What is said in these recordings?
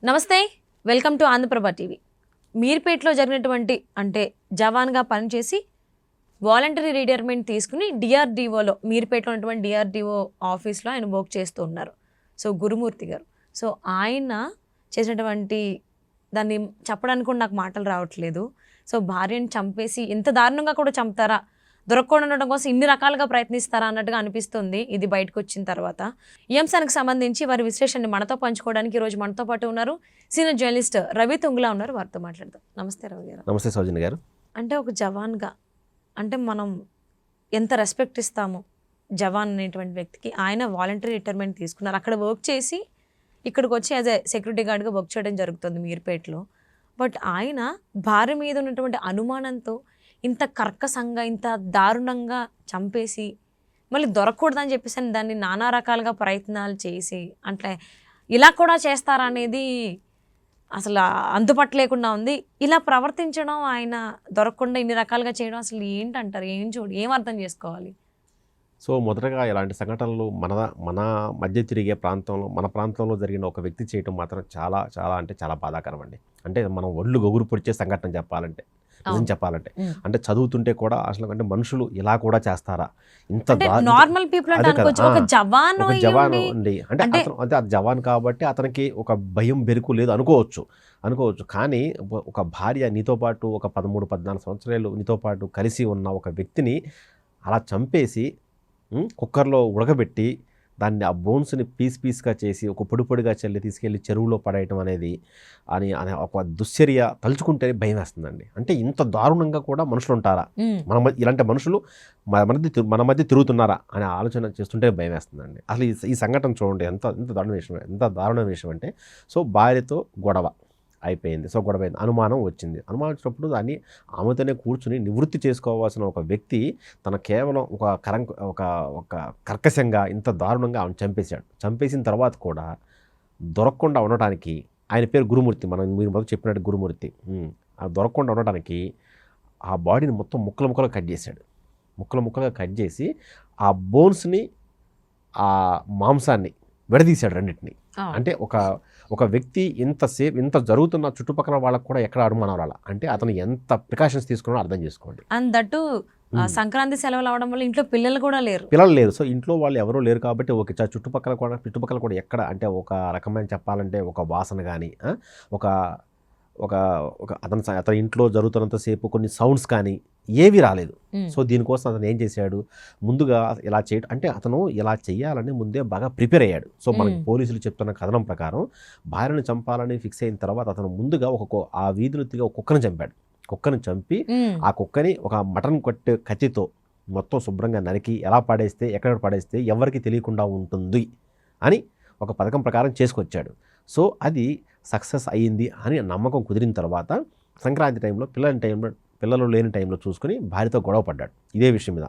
నమస్తే, welcome to Andhraprabha TV. మీర్పేట్లో జరిగినటువంటి జవాన్గా పనిచేసి వాలంటరీ రిటైర్మెంట్ తీసుకుని డిఆర్డిఓలో మీర్పేట్లో ఉన్నటువంటి డిఆర్డిఓ ఆఫీస్లో ఆయన వర్క్ చేస్తూ ఉన్నారు. సో గురుమూర్తి గారు, సో ఆయన చేసినటువంటి దాన్ని చెప్పడానికి కూడా నాకు మాటలు రావట్లేదు. సో భార్యను చంపేసి ఇంత దారుణంగా కూడా చంపుతారా, దొరకకుండా ఉండడం కోసం ఇన్ని రకాలుగా ప్రయత్నిస్తారా అన్నట్టుగా అనిపిస్తుంది ఇది బయటకు వచ్చిన తర్వాత. ఈ అంశానికి సంబంధించి వారి విశ్లేషణని మనతో పంచుకోవడానికి ఈరోజు మనతో పాటు ఉన్నారు సీనియర్ జర్నలిస్ట్ రవి తుంగులా ఉన్నారు. వారితో మాట్లాడదాం. నమస్తే రవి గారు. నమస్తే సౌజన్య గారు. ఒక జవాన్గా మనం ఎంత రెస్పెక్ట్ ఇస్తాము జవాన్ అనేటువంటి వ్యక్తికి, ఆయన వాలంటరీ రిటైర్మెంట్ తీసుకున్నారు. అక్కడ వర్క్ చేసి ఇక్కడికి వచ్చి యాజ్ ఎ సెక్యూరిటీ గార్డ్గా వర్క్ చేయడం జరుగుతుంది మీర్పేట్లో. బట్ ఆయన భార్య మీద ఉన్నటువంటి అనుమానంతో ఇంత కర్కశంగా ఇంత దారుణంగా చంపేసి మళ్ళీ దొరకకూడదని చెప్పేసి దాన్ని నానా రకాలుగా ప్రయత్నాలు చేసి ఇలా కూడా చేస్తారా అనేది అసలు అంతుపట్టలేకుండా ఉంది. ఇలా ప్రవర్తించడం, ఆయన దొరకకుండా ఇన్ని రకాలుగా చేయడం అసలు ఏంటంటారు? ఏం అర్థం చేసుకోవాలి? సో మొదటగా ఇలాంటి సంఘటనలు మన మధ్య తిరిగే ప్రాంతంలో, మన ప్రాంతంలో జరిగిన ఒక వ్యక్తి చేయటం మాత్రం చాలా చాలా చాలా బాధాకరం అండి. మనం ఒళ్ళు గొగురు పొడిచే సంఘటన చెప్పాలంటే, నిజం చెప్పాలంటే. చదువుతుంటే కూడా అసలు మనుషులు ఇలా కూడా చేస్తారా, ఇంత నార్మల్ పీపుల్ జవాన్ అండి. అది జవాన్ కాబట్టి అతనికి ఒక భయం బెరుకు లేదు అనుకోవచ్చు. కానీ ఒక భార్య నీతో పాటు ఒక 13-14 సంవత్సరాలు నీతో పాటు కలిసి ఉన్న ఒక వ్యక్తిని అలా చంపేసి కుక్కర్లో ఉడకబెట్టి దాన్ని ఆ బోన్స్ని పీస్గా చేసి ఒక పొడిగా తీసుకెళ్ళి చెరువులో పడేయటం అనేది అనే ఒక దుశ్చర్య తలుచుకుంటేనే భయం వేస్తుందండి. ఇంత దారుణంగా కూడా మనుషులు ఉంటారా, ఇలాంటి మనుషులు మన మధ్య తిరుగుతున్నారా అనే ఆలోచన చేస్తుంటే భయం వేస్తుందండి. అసలు ఈ సంఘటన చూడండి ఎంత దారుణ విషయం అంటే, సో భార్యతో గొడవ అయిపోయింది. సో గొడవైంది, అనుమానం వచ్చినప్పుడు దాన్ని ఆమెతోనే కూర్చుని నివృత్తి చేసుకోవాల్సిన ఒక వ్యక్తి తన కేవలం ఒక కర్కశంగా ఇంత దారుణంగా ఆమెను చంపేసిన తర్వాత కూడా దొరకకుండా ఉండటానికి, ఆయన పేరు గురుమూర్తి, మీరు మొదలు చెప్పినట్టు గురుమూర్తి, దొరకకుండా ఉండటానికి ఆ బాడీని మొత్తం ముక్కలుగా కట్ చేసి ఆ బోన్స్ని ఆ మాంసాన్ని విడదీశాడు రెండింటిని. ఒక వ్యక్తి ఇంత జరుగుతున్న చుట్టుపక్కల వాళ్ళకు కూడా ఎక్కడ అనుమానం రాలా అతను ఎంత ప్రికాషన్స్ తీసుకున్నాడో అర్థం చేసుకోండి. దట్టు సంక్రాంతి సెలవులు అవడం వల్ల ఇంట్లో పిల్లలు లేరు. సో ఇంట్లో వాళ్ళు ఎవరూ లేరు కాబట్టి చుట్టుపక్కల కూడా ఎక్కడ ఒక రకమైన చెప్పాలంటే ఒక వాసన కానీ అతని ఇంట్లో జరుగుతున్నంతసేపు కొన్ని సౌండ్స్ కానీ ఏవి రాలేదు. సో దీనికోసం అతను ఏం చేశాడు, ముందుగా ఇలా అతను ఇలా చేయాలని ముందే బాగా ప్రిపేర్ అయ్యాడు. సో మనకి పోలీసులు చెప్తున్న కథనం ప్రకారం భార్యను చంపాలని ఫిక్స్ అయిన తర్వాత అతను ముందుగా ఆ వీధిలో తిరిగి ఒక కుక్కను చంపి ఆ కుక్కని ఒక మటన్ కొట్టే కత్తితో మొత్తం శుభ్రంగా నరికి ఎక్కడ పడేస్తే ఎవరికి తెలియకుండా ఉంటుంది అని ఒక పథకం ప్రకారం చేసుకొచ్చాడు. సో అది సక్సెస్ అయ్యింది అని నమ్మకం కుదిరిన తర్వాత సంక్రాంతి టైంలో పిల్లలు లేని టైంలో చూసుకుని భార్యతో గొడవ పడ్డాడు ఇదే విషయం మీద.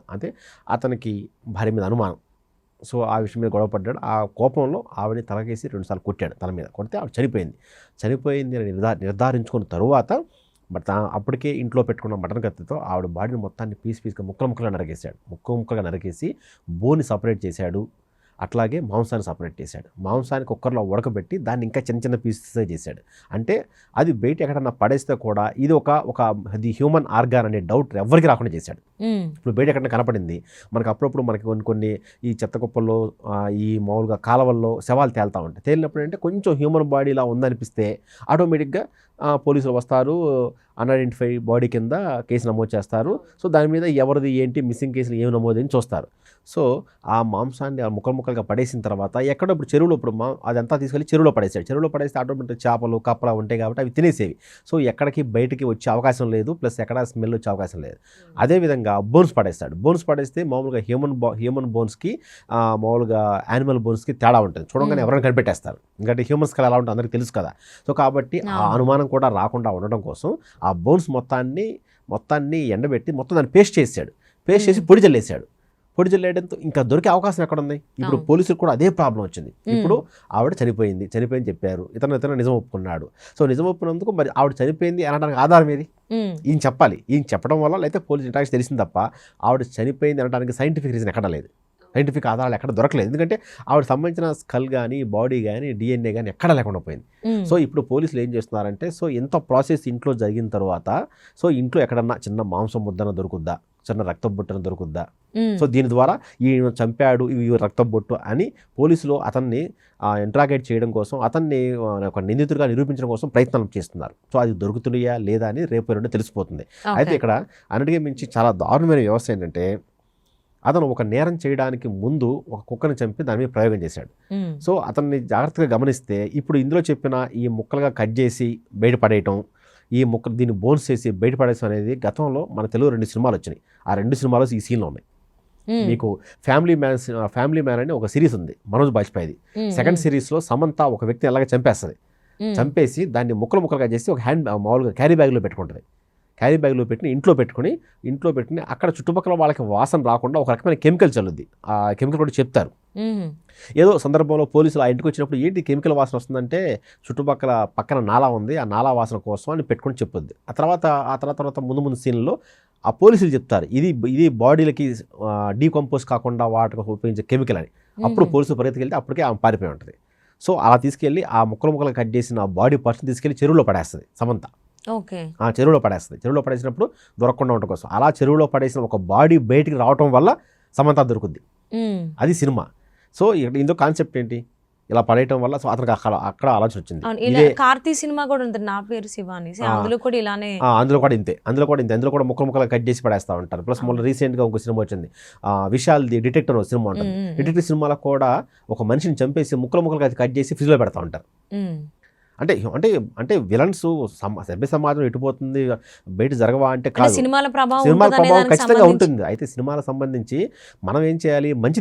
అతనికి భార్య మీద అనుమానం. సో ఆ విషయం మీద గొడవ పడ్డాడు. ఆ కోపంలో ఆవిడని తలకేసి 2 సార్లు కొట్టాడు. తల మీద కొడితే ఆవిడ చనిపోయింది అని నిర్ధారించుకున్న తరువాత అప్పటికే ఇంట్లో పెట్టుకున్న మటన్ కత్తితో ఆవిడ బాడీని మొత్తాన్ని పీస్గా ముక్కలుగా నరికేసి బోని సపరేట్ చేశాడు. అట్లాగే మాంసాన్ని సపరేట్ చేశాడు. మాంసాన్ని కుక్కర్లో ఉడకబెట్టి దాన్ని ఇంకా చిన్న పీసెస్ చేశాడు. అది బయట ఎక్కడన్నా పడేస్తే కూడా ఇది అది హ్యూమన్ ఆర్గాన్ అనే డౌట్ ఎవరికి రాకుండా చేశాడు. ఇప్పుడు బయట ఎక్కడన్నా కనపడింది మనకు అప్పుడప్పుడు కొన్ని ఈ చెత్త కుప్పల్లో ఈ మామూలుగా కాలవల్లో శవాలు తేలుతూ ఉంటాయి. తేలినప్పుడు కొంచెం హ్యూమన్ బాడీలా ఉందనిపిస్తే ఆటోమేటిక్గా పోలీసులు వస్తారు, అన్ఐడెంటిఫై బాడీ కింద కేసు నమోదు చేస్తారు. సో దాని మీద ఎవరిది ఏంటి మిస్సింగ్ కేసులు ఏమి నమోదని చూస్తారు. సో ఆ మాంసాన్ని ముక్కలుగా పడేసిన తర్వాత ఎక్కడో ఇప్పుడు చెరువులో అదంతా తీసుకెళ్ళి చెరువులో పడేస్తే ఆటోమేటిక్ చేపలు కప్పలు ఉంటాయి కాబట్టి అవి తినేసేవి. సో ఎక్కడికి బయటికి వచ్చే అవకాశం లేదు, ప్లస్ ఎక్కడ స్మెల్ వచ్చే అవకాశం లేదు. అదేవిధంగా బోన్స్ పడేస్తే మామూలుగా హ్యూమన్ బోన్స్కి మామూలుగా యానిమల్ బోన్స్కి తేడా ఉంటుంది. చూడగానే ఎవరైనా కనిపెట్టేస్తారు. ఎందుకంటే హ్యూమన్స్ కల ఎలా ఉంటుంది అందరికీ తెలుసు కదా. సో కాబట్టి ఆ అనుమానం కూడా రాకుండా ఉండడం కోసం ఆ బోన్స్ మొత్తాన్ని ఎండబెట్టి మొత్తం దాన్ని పేస్ట్ చేసి పొడి జల్లేయడంతో ఇంకా దొరికే అవకాశం ఎక్కడ ఉంది. ఇప్పుడు పోలీసులకు కూడా అదే ప్రాబ్లం వచ్చింది. ఇప్పుడు ఆవిడ చనిపోయింది చెప్పారు, ఇతను నిజం ఒప్పుకున్నాడు. సో నిజం ఒప్పుకున్నందుకు మరి ఆవిడ చనిపోయింది అనడానికి ఆధారం ఏది? ఈయన చెప్పాలి. ఈయన చెప్పడం వల్ల లేకపోతే పోలీసు ఇంట్రాక్షన్ తెలిసింది తప్ప ఆవిడ చనిపోయింది అనడానికి సైంటిఫిక్ రీజన్ ఎక్కడ లేదు. సైంటిఫిక్ ఆధారాలు ఎక్కడ దొరకలేదు. ఎందుకంటే ఆవిడ సంబంధించిన స్కల్ కానీ బాడీ కానీ DNA కానీ ఎక్కడ లేకుండా పోయింది. సో ఇప్పుడు పోలీసులు ఏం చేస్తున్నారంటే సో ఎంత ప్రాసెస్ ఇంట్లో జరిగిన తర్వాత సో ఇంట్లో ఎక్కడన్నా చిన్న మాంసం ముద్దన దొరుకుద్దా, చిన్న రక్త బొట్టున దొరుకుద్దా, సో దీని ద్వారా ఈయన చంపాడు ఈ రక్త బొట్టు అని పోలీసులు అతన్ని ఇంట్రాగేట్ చేయడం కోసం, అతన్ని ఒక నిందితుడిగా నిరూపించడం కోసం ప్రయత్నం చేస్తున్నారు. సో అది దొరుకుతున్నాయా లేదా అని రేపు ఎల్లుండి తెలిసిపోతుంది. అయితే ఇక్కడ అన్నిటికీ మించి చాలా దారుణమైన వ్యవస్థ ఏంటంటే అతను ఒక నేరం చేయడానికి ముందు ఒక కుక్కని చంపి దాని మీద ప్రయోగం చేశాడు. సో అతన్ని జాగ్రత్తగా గమనిస్తే ఇప్పుడు ఇందులో చెప్పిన ఈ ముక్కలుగా కట్ చేసి బయటపడేయటం, ఈ ముక్కలు దీన్ని బోన్స్ చేసి బయటపడేయడం అనేది గతంలో మన తెలుగు 2 సినిమాలు వచ్చినాయి. ఆ 2 సినిమాలు ఈ సీన్లో ఉన్నాయి. మీకు ఫ్యామిలీ మ్యాన్ అని ఒక సిరీస్ ఉంది మనోజ్ బాజ్పేయిది. సెకండ్ సిరీస్లో సమంత ఒక వ్యక్తిని ఎలాగ చంపేస్తుంది, చంపేసి దాన్ని ముక్కలుగా చేసి ఒక మామూలుగా క్యారీ బ్యాగ్లో పెట్టుకుంటుంది. క్యారీ బ్యాగ్లో పెట్టి ఇంట్లో పెట్టుకుని అక్కడ చుట్టుపక్కల వాళ్ళకి వాసన రాకుండా ఒక రకమైన కెమికల్ చల్లుద్ది. ఆ కెమికల్ కూడా చెప్తారు. ఏదో సందర్భంలో పోలీసులు ఆ ఇంటికి వచ్చినప్పుడు ఏంటి కెమికల్ వాసన వస్తుందంటే పక్కన నాలా ఉంది, ఆ నాలా వాసన కోసం అని పెట్టుకొని చెప్పుద్ది. ఆ తర్వాత ముందు సీన్లో ఆ పోలీసులు చెప్తారు ఇది బాడీలకి డీకంపోజ్ కాకుండా వాటికి ఉపయోగించే కెమికల్ అని. అప్పుడు పోలీసులు పరిగెత్తుకెళ్తే అప్పటికే ఆమె పారిపోయి ఉంటుంది. సో అలా తీసుకెళ్ళి ఆ ముక్కలు కట్ చేసిన బాడీ పర్సన్ తీసుకెళ్ళి చెరువులో పడేస్తుంది సమంత. ఆ చెరువులో పడేసినప్పుడు దొరకకుండా ఉండటం కోసం అలా చెరువులో పడేసిన ఒక బాడీ బయటికి రావటం వల్ల సమంత దొరుకుద్ది. అది సినిమా. సో ఇందులో కాన్సెప్ట్ ఏంటి, ఇలా పడేయటం వల్ల సో అతనికి అక్కడ ఆలోచన వచ్చింది. కార్తీ సినిమా కూడా ఉంటుంది నా పేరు శివాని, అందులో కూడా ఇలానే, అందులో కూడా ముక్కలు కట్ చేసి పడేస్తా ఉంటారు. ప్లస్ మొన్న రీసెంట్ గా ఒక సినిమా వచ్చింది విశాల్ ది డిటెక్టర్ సినిమా ఉంటుంది. డిటెక్టివ్ సినిమాలో కూడా ఒక మనిషిని చంపేసి ముక్కలు కట్ చేసి ఫ్రిడ్జ్ లో పెడతా ఉంటారు. అంటే విలన్స్ సభ్య సమాజం ఎటుపోతుంది బయట జరగవా అంటే కాదు, సినిమాల ప్రభావం ఖచ్చితంగా ఉంటుంది. అయితే సినిమాలకు సంబంధించి మనం ఏం చేయాలి, మంచి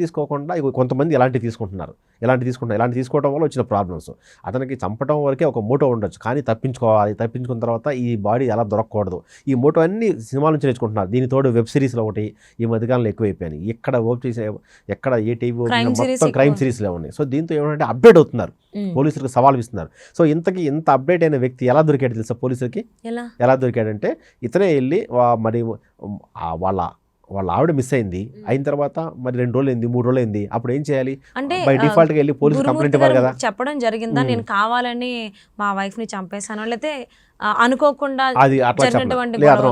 తీసుకోకుండా కొంతమంది ఇలాంటి తీసుకోవడం వల్ల వచ్చిన ప్రాబ్లమ్స్. అతనికి చంపడం వరకే ఒక మోటో ఉండొచ్చు, కానీ తప్పించుకున్న తర్వాత ఈ బాడీ ఎలా దొరకకూడదు, ఈ మోటో అన్ని సినిమాల నుంచి నేర్చుకుంటున్నారు. దీని తోడు వెబ్ సిరీస్లో ఒకటి ఈ మధ్యకాలంలో ఎక్కువైపోయినాయి. ఎక్కడ ఏ టీవీ మొత్తం క్రైమ్ సిరీస్లో ఉన్నాయి. సో దీంతో ఏమంటే అప్డేట్ అవుతున్నారు, పోలీసులకు సవాల్ ఇస్తున్నారు. సో ఇంత అప్డేట్ అయిన వ్యక్తి ఎలా దొరికాడు తెలుసా పోలీసులకి? ఎలా దొరికాడంటే ఇతనే వెళ్ళి మరి వాళ్ళ ఆవిడ మిస్ అయిన తర్వాత మరి 2 రోజులు అయింది, 3 రోజులు అయింది. అప్పుడు ఏం చేయాలి, బై డిఫాల్ట్ గా వెళ్ళి పోలీసు కంప్లైంట్ ఇవ్వాలి కదా. చెప్పడం జరిగిందా నేను కావాలని మా వైఫ్ ని చంపేశాను, లేకపోతే అనుకోకుండా అది అట్లా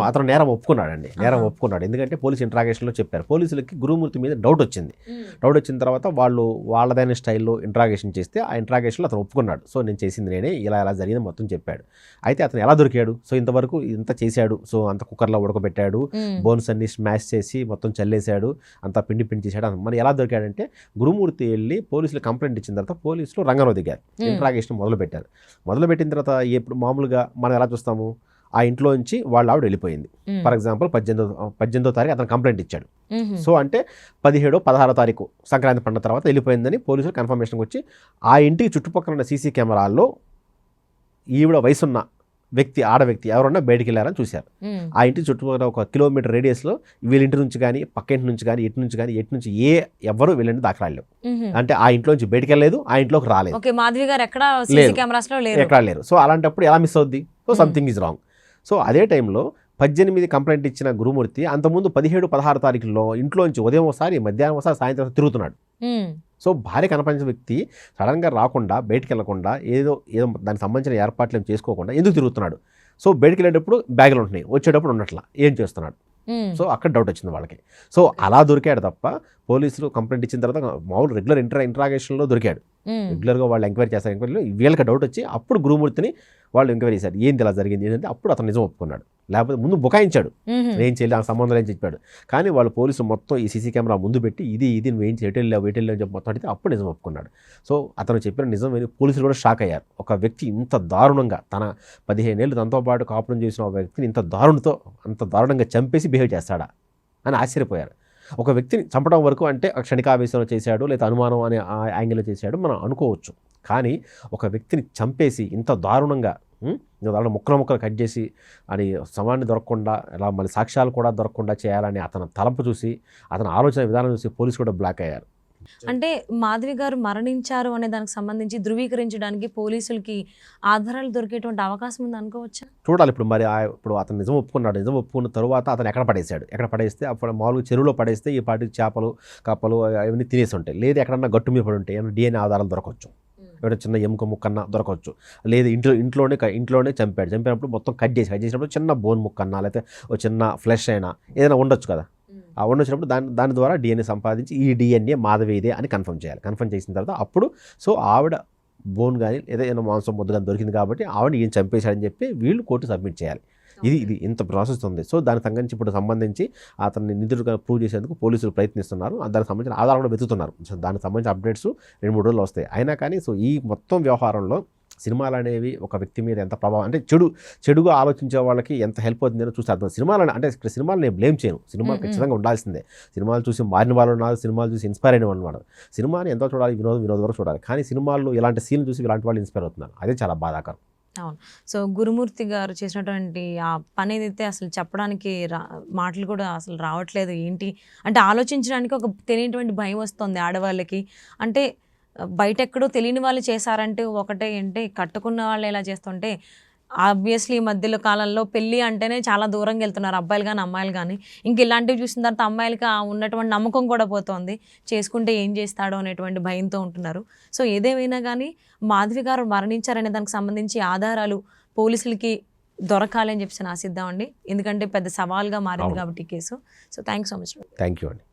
అతను నేరం ఒప్పుకున్నాడు. ఎందుకంటే పోలీస్ ఇంట్రాగేషన్ లో చెప్పారు. పోలీసులకి గురుమూర్తి మీద డౌట్ వచ్చిన తర్వాత వాళ్ళు వాళ్ళదైన స్టైల్లో ఇంట్రాగేషన్ చేస్తే ఆ ఇంట్రాగేషన్లో అతను ఒప్పుకున్నాడు. సో నేను చేసింది నేనే, ఇలా జరిగింది మొత్తం చెప్పాడు. అయితే అతను ఎలా దొరికాడు, సో ఇంతవరకు ఇంత చేశాడు, సో అంత కుక్కర్లో ఉడకబెట్టాడు, బోన్స్ అన్ని స్మాష్ చేసి మొత్తం చల్లేశాడు, అంతా పిండి చేశాడు. మరి ఎలా దొరికాడంటే గురుమూర్తి వెళ్ళి పోలీసులు కంప్లైంట్ ఇచ్చిన తర్వాత పోలీసులు రంగంలో దిగారు, ఇంట్రాగేషన్ మొదలుపెట్టిన తర్వాత ఎప్పుడు మామూలుగా మనం ఎలా చూస్తాము, ఆ ఇంట్లో నుంచి వాళ్ళ ఆవిడ వెళ్ళిపోయింది. ఫర్ ఎగ్జాంపుల్ 18వ తారీఖు అతను కంప్లైంట్ ఇచ్చాడు. సో అంటే 17, 16 తారీఖు సంక్రాంతి పండుగ తర్వాత వెళ్ళిపోయిందని పోలీసులు కన్ఫర్మేషన్కి వచ్చి ఆ ఇంటికి చుట్టుపక్కల ఉన్న సీసీ కెమెరాల్లో ఈవిడ వయసున్న ఆడ వ్యక్తి ఎవరన్నా బయటికి వెళ్ళారని చూశారు. ఆ ఇంటి చుట్టుపక్కల 1 కిలోమీటర్ రేడియస్లో వీళ్ళ ఇంటి నుంచి కానీ పక్క ఇంటి నుంచి కానీ ఎటు నుంచి ఎవరు వెళ్ళండి దాఖలాడలేవు. అంటే ఆ ఇంట్లో నుంచి బయటికి వెళ్ళలేదు, ఆ ఇంట్లోకి రాలేదు, ఎక్కడా లేరు. సో అలాంటప్పుడు ఎలా మిస్ అవుద్ది? So something is wrong. So అదే టైంలో 18 కంప్లైంట్ ఇచ్చిన గురుమూర్తి అంతకుముందు 17, 16 తారీఖుల్లో ఇంట్లోంచి ఉదయం ఒకసారి, మధ్యాహ్నం ఒకసారి, సాయంత్రం తిరుగుతున్నాడు. సో భార్య కనపడిన వ్యక్తి సడన్గా రాకుండా, బయటికి వెళ్ళకుండా, ఏదో దానికి సంబంధించిన ఏర్పాట్లు ఏం చేసుకోకుండా ఎందుకు తిరుగుతున్నాడు? సో బయటికి వెళ్ళేటప్పుడు బ్యాగులు ఉంటున్నాయి, వచ్చేటప్పుడు ఉన్నట్ల ఏం చేస్తున్నాడు? సో అక్కడ డౌట్ వచ్చింది వాళ్ళకి. సో అలా దొరికాడు తప్ప పోలీసులు కంప్లైంట్ ఇచ్చిన తర్వాత మామూలు రెగ్యులర్ ఇంట్రాగేషన్లో దొరికాడు. రెగ్యులర్గా వాళ్ళు ఎంక్వైరీ చేస్తారు. ఎంక్వైరీలో వీళ్ళకి డౌట్ వచ్చి అప్పుడు గురుమూర్తిని వాళ్ళు ఎంక్వైరీ చేశారు, ఏంది ఇలా జరిగింది ఏంటంటే అప్పుడు అతను నిజం ఒప్పుకున్నాడు. లేకపోతే ముందు బుకాయించాడు, ఏం చేయలేదు, ఆ సంబంధం ఏం చెప్పాడు. కానీ వాళ్ళు పోలీసులు మొత్తం ఈ సీసీ కెమెరా ముందు పెట్టి ఇది నువ్వేం ఎటెళ్ళావు అని చెప్పి మొత్తం అడిగితే అప్పుడు నిజం ఒప్పుకున్నాడు. సో అతను చెప్పిన నిజం విని పోలీసులు కూడా షాక్ అయ్యారు. ఒక వ్యక్తి ఇంత దారుణంగా, తన 15 ఏళ్ళు తనతో పాటు కాపురం చేసిన ఒక వ్యక్తిని అంత దారుణంగా చంపేసి బిహేవ్ చేస్తాడా అని ఆశ్చర్యపోయారు. ఒక వ్యక్తిని చంపడం వరకు అంటే క్షణికావేశంలో చేశాడు, లేదా అనుమానం అనే యాంగిల్లో చేశాడు మనం అనుకోవచ్చు. కానీ ఒక వ్యక్తిని చంపేసి ఇంత దారుణంగా ముక్కలు కట్ చేసి అని సమాన్ని దొరకకుండా, ఇలా మళ్ళీ సాక్ష్యాలు కూడా దొరకకుండా చేయాలని అతను తలంపు చూసి, అతని ఆలోచన విధానం చూసి పోలీసు కూడా బ్లాక్ అయ్యారు. అంటే మాధవి గారు మరణించారు అనే దానికి సంబంధించి ధృవీకరించడానికి పోలీసులకి ఆధారాలు దొరికేటువంటి అవకాశం ఉంది అనుకోవచ్చా? చూడాలి ఇప్పుడు మరి ఇప్పుడు అతను నిజం ఒప్పుకున్నాడు. నిజం ఒప్పుకున్న తర్వాత అతను ఎక్కడ పడేశాడు, ఎక్కడ పడేస్తే అప్పుడు మామూలుగా చెరువులో పడేస్తే ఈ పాటికి చేపలు కప్పలు అవన్నీ తినేసి ఉంటాయి. లేదు ఎక్కడన్నా గట్టు మీద పడి ఉంటాయి, ఏమైనా DNA ఆధారాలు దొరకవచ్చు, ఏమైనా చిన్న ఎముక ముక్కన్నా దొరకవచ్చు. లేదు ఇంట్లోనే చంపినప్పుడు మొత్తం కట్ చేసినప్పుడు చిన్న బోన్ ముక్కన్నా లేకపోతే ఒక చిన్న ఫ్లెష్ అయినా ఏదైనా ఉండొచ్చు కదా. ఆ ఉండొచ్చినప్పుడు దాని ద్వారా DNA సంపాదించి ఈ DNA మాధవిదే అని కన్ఫర్మ్ చేయాలి. కన్ఫర్మ్ చేసిన తర్వాత అప్పుడు సో ఆవిడ బోన్ కానీ ఏదైనా మాంసం ముద్ద కానీ దొరికింది కాబట్టి ఆవిడ ఈయన చంపేశాడని చెప్పి వీళ్ళు కోర్టు సబ్మిట్ చేయాలి. ఇది ఇంత ప్రాసెస్ ఉంది. సో దానికి సంబంధించి అతన్ని నిధులుగా ప్రూవ్ చేసేందుకు పోలీసులు ప్రయత్నిస్తున్నారు. దానికి సంబంధించిన ఆధారాలు కూడా వెతుకుతున్నారు. సో దానికి సంబంధించిన అప్డేట్స్ 2-3 రోజులు వస్తాయి. అయినా కానీ సో ఈ మొత్తం వ్యవహారంలో సినిమాలు అనేవి ఒక వ్యక్తి మీద ఎంత ప్రభావం అంటే చెడుగా ఆలోచించే వాళ్ళకి ఎంత హెల్ప్ అవుతుందని చూస్తే అర్థం. సినిమాలు అంటే ఇక్కడ సినిమాలు నేను బ్లేమ్ చేయను. సినిమా ఖచ్చితంగా ఉండాల్సిందే. సినిమాలు చూసి మారిన వాళ్ళు ఉన్నారు, సినిమాలు చూసి ఇన్స్పైర్ అయిన వాళ్ళు ఉన్నారు. సినిమాని ఎంతో చూడాలి, వినోదం వరకు చూడాలి. కానీ సినిమాల్లో ఇలాంటి సీన్లు చూసి ఇలాంటి వాళ్ళు ఇన్స్పైర్ అవుతున్నారు. అదే చాలా బాధాకరం. అవును. సో గురుమూర్తి గారు చేసినటువంటి ఆ పని ఏదైతే అసలు చెప్పడానికి మాటలు కూడా అసలు రావట్లేదు. ఏంటి అంటే ఆలోచించడానికి ఒక తెలియనటువంటి భయం వస్తుంది ఆడవాళ్ళకి. అంటే బయట ఎక్కడో తెలియని వాళ్ళు చేశారంటే ఒకటే, అంటే కట్టుకున్న వాళ్ళు ఎలా చేస్తుంటే ఆబ్వియస్లీ ఈ మధ్యలో కాలంలో పెళ్ళి అంటేనే చాలా దూరంగా వెళ్తున్నారు అబ్బాయిలు కానీ అమ్మాయిలు కానీ. ఇంక ఇలాంటివి చూసిన తర్వాత అమ్మాయిలకి ఉన్నటువంటి నమ్మకం కూడా పోతుంది. చేసుకుంటే ఏం చేస్తాడో అనేటువంటి భయంతో ఉంటున్నారు. సో ఏదేమైనా కానీ మాధవి గారు మరణించారనే దానికి సంబంధించి ఆధారాలు పోలీసులకి దొరకాలని చెప్పి ఆశిద్దామండి. ఎందుకంటే పెద్ద సవాల్గా మారింది కాబట్టి case. So thank you so much. Thank you అండి.